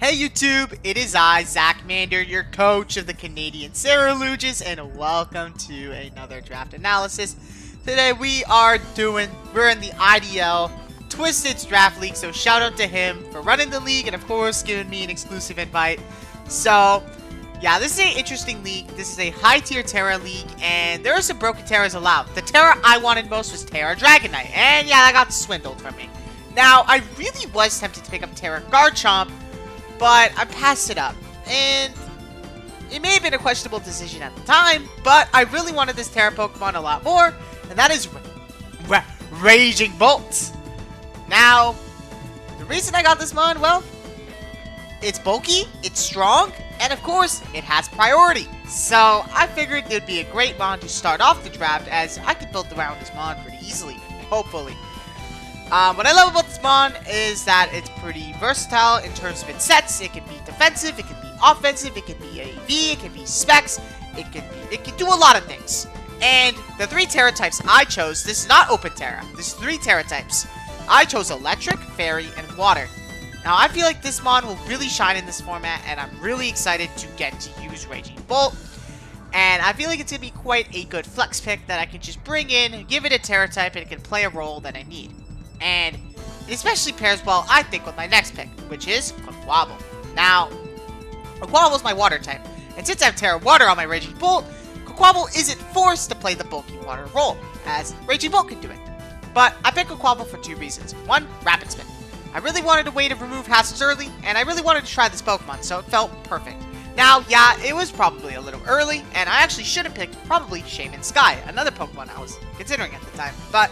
Hey YouTube, it is I, Zachmander, your coach of the Canadian NeedleLuigis, and welcome to another draft analysis. Today we're in the IDL Twisted's draft league, so shout out to him for running the league and of course giving me an exclusive invite. So yeah, this is an interesting league. This is a high tier Terra league, and there are some broken Terras allowed. The Terra I wanted most was Terra Dragon Knight, and yeah, that got swindled from me. Now, I really was tempted to pick up Terra Garchomp, but I passed it up, and it may have been a questionable decision at the time, but I really wanted this Terra Pokemon a lot more, and that is Raging Bolt. Now, the reason I got this mon, well, it's bulky, it's strong, and of course, it has priority. So, I figured it would be a great mon to start off the draft, as I could build around this mon pretty easily, hopefully. What I love about this mon is that it's pretty versatile in terms of its sets. It can be defensive, it can be offensive, it can be AV, it can be specs, it can do a lot of things. And the three Terra types I chose, this is not Open Terra, this is three Terra types. I chose Electric, Fairy, and Water. Now I feel like this mon will really shine in this format, and I'm really excited to get to use Raging Bolt. And I feel like it's going to be quite a good flex pick that I can just bring in, give it a Terra type, and it can play a role that I need. And it especially pairs well, I think, with my next pick, which is Quaquaval. Now, Quaquaval is my water type, and since I have Terra Water on my Raging Bolt, Quaquaval isn't forced to play the bulky water role, as Raging Bolt can do it. But I picked Quaquaval for two reasons. One, Rapid Spin. I really wanted a way to remove hassles early, and I really wanted to try this Pokemon, so it felt perfect. Now, yeah, it was probably a little early, and I actually should have picked probably Shaman Sky, another Pokemon I was considering at the time, but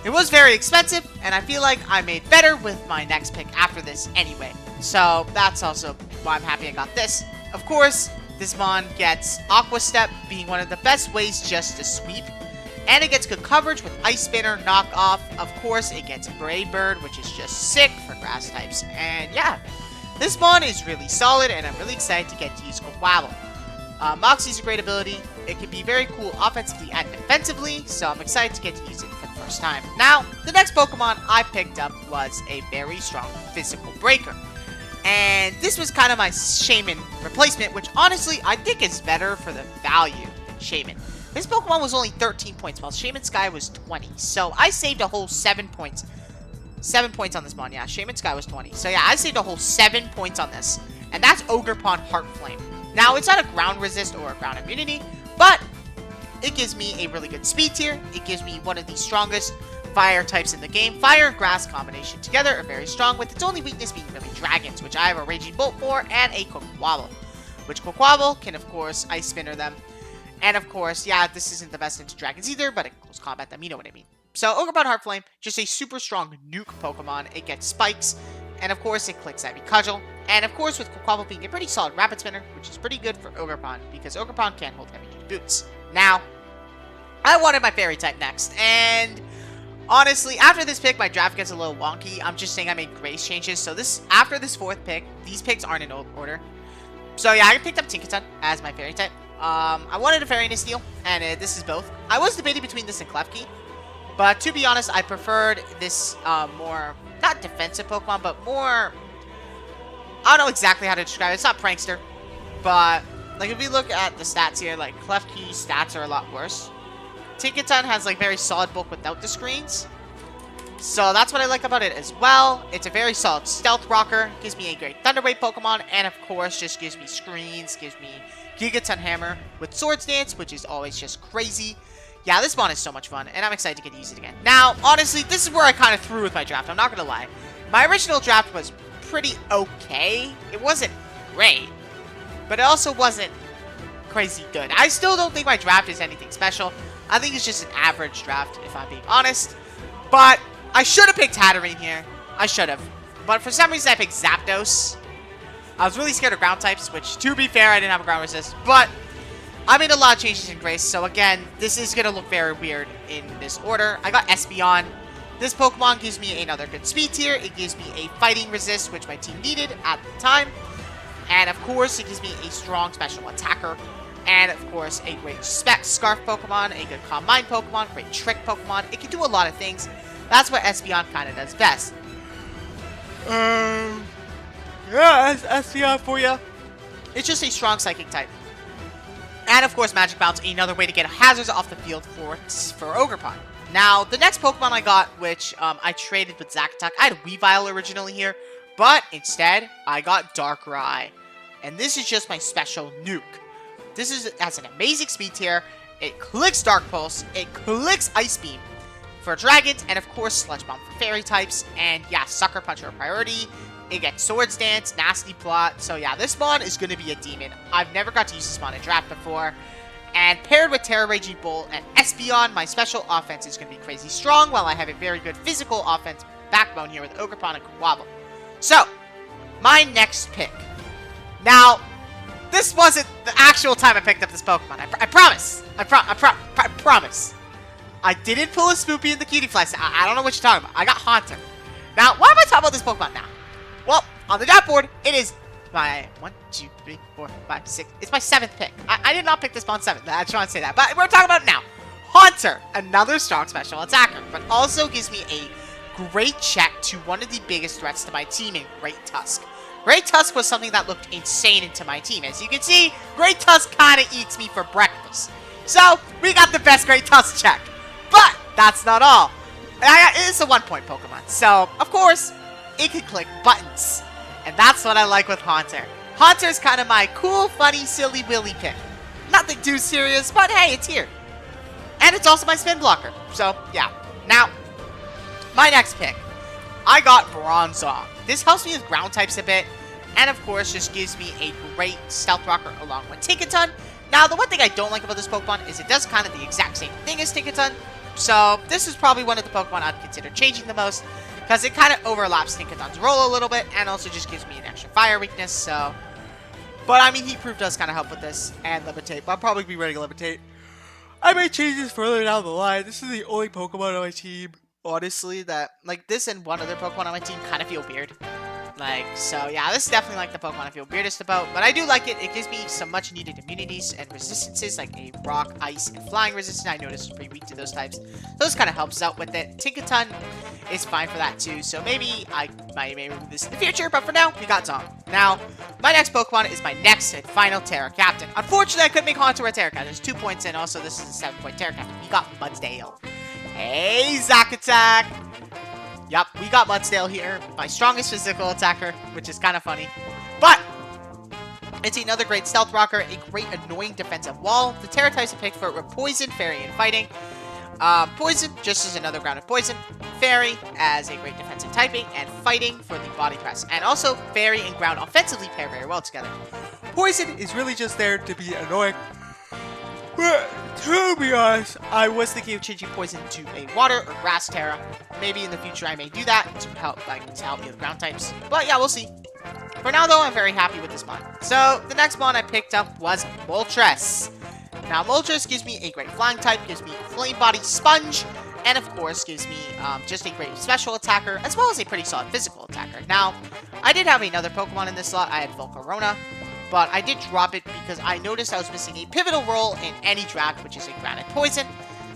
it was very expensive, and I feel like I made better with my next pick after this anyway. So that's also why I'm happy I got this. Of course, this mon gets Aqua Step, being one of the best ways just to sweep. And it gets good coverage with Ice Spinner, Knock Off. Of course, it gets Brave Bird, which is just sick for grass types. And yeah, this mon is really solid, and I'm really excited to get to use Quaquaval. Moxie's a great ability. It can be very cool offensively and defensively, so I'm excited to get to use it for the first time. Now, the next Pokemon I picked up was a very strong physical breaker. And this was kind of my Shaman replacement, which honestly I think is better for the value than Shaman. This Pokemon was only 13 points, while Shaman Sky was 20. So I saved a whole 7 points. 7 points on this mon, yeah. Shaman Sky was 20. So yeah, I saved a whole 7 points on this. And that's Ogerpon Heart Flame. Now, it's not a ground resist or a ground immunity, but it gives me a really good speed tier. It gives me one of the strongest fire types in the game. Fire and grass combination together are very strong, with its only weakness being really dragons, which I have a Raging Bolt for, and a Quaquaval, which Quaquaval can, of course, Ice Spinner them. And, of course, yeah, this isn't the best into dragons either, but it can close combat them, you know what I mean. So, Ogerpon Heart Flame, just a super strong nuke Pokemon. It gets spikes, and, of course, it clicks every Cudgel. And, of course, with Quaquaval being a pretty solid Rapid Spinner, which is pretty good for Ogerpon, because Ogerpon can't hold heavy-duty boots. Now, I wanted my Fairy type next, and honestly, after this pick, my draft gets a little wonky. I'm just saying I made grace changes, so after this fourth pick, these picks aren't in order. So yeah, I picked up Tinkaton as my Fairy type. I wanted a Fairy and a Steel, and this is both. I was debating between this and Klefki, but to be honest, I preferred this more, not defensive Pokemon, but more, I don't know exactly how to describe it. It's not Prankster, but like if we look at the stats here, like Klefki's stats are a lot worse. Tinkaton has like very solid bulk without the screens, so that's what I like about it as well. It's a very solid Stealth Rocker, gives me a great Thunder Wave Pokemon, and of course just gives me screens, gives me Gigaton Hammer with Swords Dance, which is always just crazy. Yeah, this mon is so much fun, and I'm excited to get to use it again. Now, honestly, this is where I kind of threw with my draft. I'm not going to lie. My original draft was pretty okay. It wasn't great, but it also wasn't crazy good. I still don't think my draft is anything special. I think it's just an average draft, if I'm being honest. But I should have picked Hatterene here. I should have. But for some reason, I picked Zapdos. I was really scared of ground types, which, to be fair, I didn't have a ground resist. But I made a lot of changes in Grace, so again, this is going to look very weird in this order. I got Espeon. This Pokemon gives me another good speed tier. It gives me a fighting resist, which my team needed at the time. And of course, it gives me a strong special attacker. And of course, a great Scarf Pokemon, a good Calm Mind Pokemon, great Trick Pokemon. It can do a lot of things. That's what Espeon kind of does best. Yeah, SDI for you. It's just a strong psychic type. And of course, Magic Bounce, another way to get hazards off the field for Ogerpon. Now, the next Pokemon I got, which I traded with ZachAttack, I had Weavile originally here, but instead, I got Darkrai. And this is just my special nuke. This has an amazing speed tier. It clicks Dark Pulse, it clicks Ice Beam for dragons, and of course, Sludge Bomb for fairy types. And yeah, Sucker Punch are a priority. It gets Swords Dance, Nasty Plot. So yeah, this mon is going to be a demon. I've never got to use this mon in draft before. And paired with Terra Raging Bolt and Espeon, my special offense is going to be crazy strong, while I have a very good physical offense backbone here with Ogerpon and Quabble. So, my next pick. Now, this wasn't the actual time I picked up this Pokemon. I promise. I promise. I didn't pull a Spoopy in the Cutie Fly set. I don't know what you're talking about. I got Haunter. Now, why am I talking about this Pokemon now? Well, on the draft board, it is my 1, 2, 3, 4, 5, 6. It's my 7th pick. I did not pick this Spawn 7th. I just want to say that. But we're talking about it now. Haunter, another strong special attacker, but also gives me a great check to one of the biggest threats to my team in Great Tusk. Great Tusk was something that looked insane into my team. As you can see, Great Tusk kind of eats me for breakfast. So, we got the best Great Tusk check. But, that's not all. It is a 1-point Pokemon. So, of course, it can click buttons. And that's what I like with Haunter. Haunter is kind of my cool, funny, silly Willy pick. Nothing too serious, but hey, it's here. And it's also my spin blocker. So, yeah. Now, my next pick. I got Bronzong. This helps me with ground types a bit. And of course, just gives me a great Stealth Rocker along with Tinkaton. Now, the one thing I don't like about this Pokemon is it does kind of the exact same thing as Tinkaton. So, this is probably one of the Pokemon I'd consider changing the most, because it kind of overlaps Tinkaton's role a little bit, and also just gives me an extra fire weakness, so... But, I mean, Heatproof does kind of help with this, and Levitate, but I'll probably be ready to Levitate. I may change this further down the line. This is the only Pokemon on my team, honestly, that, like, this and one other Pokemon on my team kind of feel weird. Like, so, yeah, this is definitely, like, the Pokemon I feel weirdest about, but I do like it. It gives me some much-needed immunities and resistances, like a Rock, Ice, and Flying resistance. I noticed it's pretty weak to those types, so this kind of helps out with it. Tinkaton is fine for that, too, so maybe I might remove this in the future, but for now, we got Zong. Now, my next Pokemon is my next and final Terra Captain. Unfortunately, I couldn't make Haunter a Terra Captain. There's 2 points in, also, this is a 7-point Terra Captain. We got Mudsdale. Hey, ZachAttack! Yup, we got Mudsdale here, my strongest physical attacker, which is kind of funny. But, it's another great Stealth Rocker, a great annoying defensive wall. The Terra types are picked for it were Poison, Fairy, and Fighting. Poison, just as another grounded Poison. Fairy, as a great defensive typing. And Fighting for the Body Press. And also, Fairy and Ground offensively pair very well together. Poison is really just there to be annoying. But, to be honest, I was thinking of changing Poison to a Water or Grass Terra. Maybe in the future I may do that to help me with ground types. But yeah, we'll see. For now, though, I'm very happy with this mon. So, the next mon I picked up was Moltres. Now, Moltres gives me a great flying type, gives me a Flame Body Sponge, and of course gives me just a great special attacker, as well as a pretty solid physical attacker. Now, I did have another Pokemon in this slot. I had Volcarona. But I did drop it because I noticed I was missing a pivotal role in any draft, which is a grounded Poison.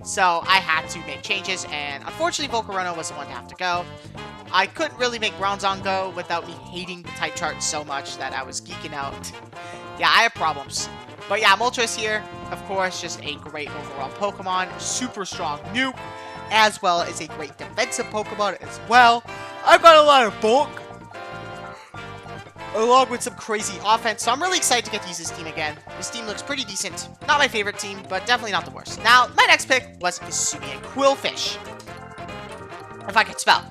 So I had to make changes, and unfortunately Volcarona was the one to have to go. I couldn't really make Bronzong go without me hating the type chart so much that I was geeking out. Yeah, I have problems. But yeah, Moltres here, of course, just a great overall Pokemon. Super strong nuke, as well as a great defensive Pokemon as well. I've got a lot of bulk, along with some crazy offense, so I'm really excited to get to use this team again. This team looks pretty decent. Not my favorite team, but definitely not the worst. Now, my next pick was Isabie, a Quillfish. If I could spell.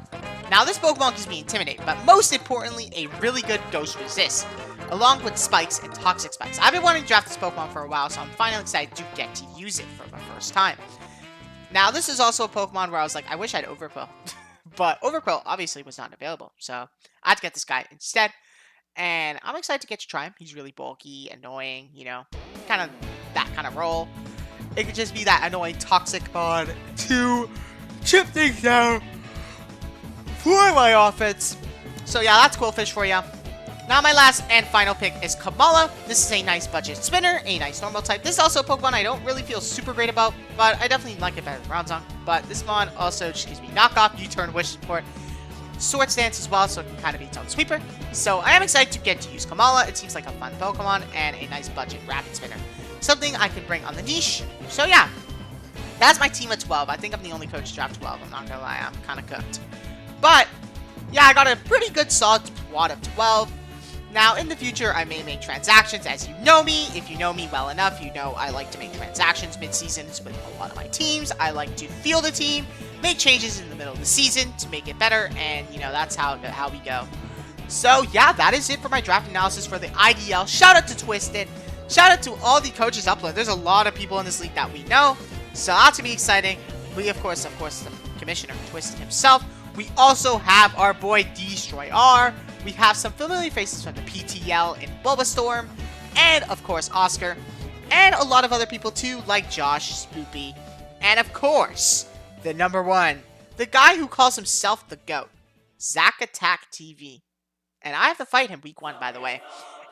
Now, this Pokemon gives me Intimidate, but most importantly, a really good Ghost Resist, along with Spikes and Toxic Spikes. I've been wanting to draft this Pokemon for a while, so I'm finally excited to get to use it for my first time. Now, this is also a Pokemon where I was like, I wish I had Overqwil. But Overqwil obviously was not available, so I had to get this guy instead. And I'm excited to get to try him. He's really bulky, annoying, you know, kind of that kind of role. It could just be that annoying toxic mod to chip things down for my offense. So yeah, that's Quillfish for you. Now my last and final pick is Kamala. This is a nice budget spinner, a nice normal type. This is also a Pokemon I don't really feel super great about, but I definitely like it better than Bronzong. But this mod also just gives me knockoff, U-turn, wish support. Swords Dance as well, so it can kind of be its own sweeper. So I am excited to get to use Kamala. It seems like a fun Pokemon and a nice budget Rapid Spinner. Something I can bring on the niche. So yeah, that's my team of 12. I think I'm the only coach to draft 12. I'm not gonna lie, I'm kind of cooked. But yeah, I got a pretty good solid squad of 12. Now, in the future, I may make transactions. As you know me, if you know me well enough, you know I like to make transactions mid-seasons with a lot of my teams. I like to field a team, make changes in the middle of the season to make it better, and, you know, that's how we go. So, yeah, that is it for my draft analysis for the IDL. Shout out to Twisted. Shout out to all the coaches upload. There's a lot of people in this league that we know, so that's to be exciting. We, of course, the Commissioner Twisted himself. We also have our boy NickyIsabie. We have some familiar faces from the PTL in Bulbastorm, and of course Oscur, and a lot of other people too, like Josh, Spoopy, and of course, the number one, the guy who calls himself the GOAT, ZachAttack TV. And I have to fight him week 1, by the way.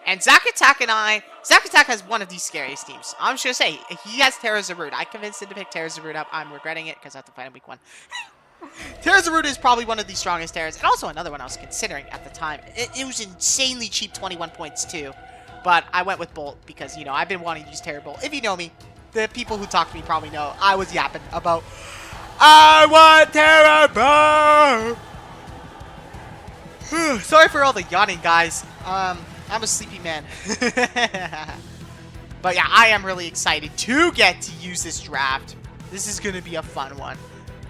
And ZachAttack has one of these scariest teams. I'm just gonna say, he has Terrazarud. I convinced him to pick Terrazarud up. I'm regretting it because I have to fight him week 1. Terrazarud is probably one of the strongest Terras, and also another one I was considering at the time. It was insanely cheap, 21 points too. But I went with Bolt because, you know, I've been wanting to use Terrorbolt. If you know me, the people who talk to me probably know I was yapping about, I want Terrorbolt! Sorry for all the yawning, guys. I'm a sleepy man. But yeah, I am really excited to get to use this draft. This is going to be a fun one.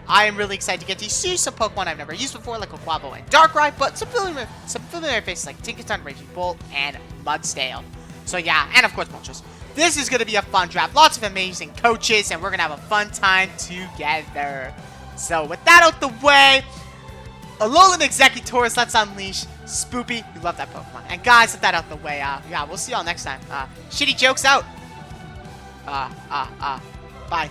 I am really excited to get to see some Pokemon I've never used before, like Aquabo and Darkrai, but some familiar faces like Tinkaton, Raging Bolt, and Mudsdale. So yeah, and of course Moltres. This is going to be a fun draft. Lots of amazing coaches, and we're going to have a fun time together. So with that out the way, Alolan Executors, let's unleash Spoopy. We love that Pokemon. And guys, with that out the way, yeah, we'll see y'all next time. Shitty jokes out. Bye.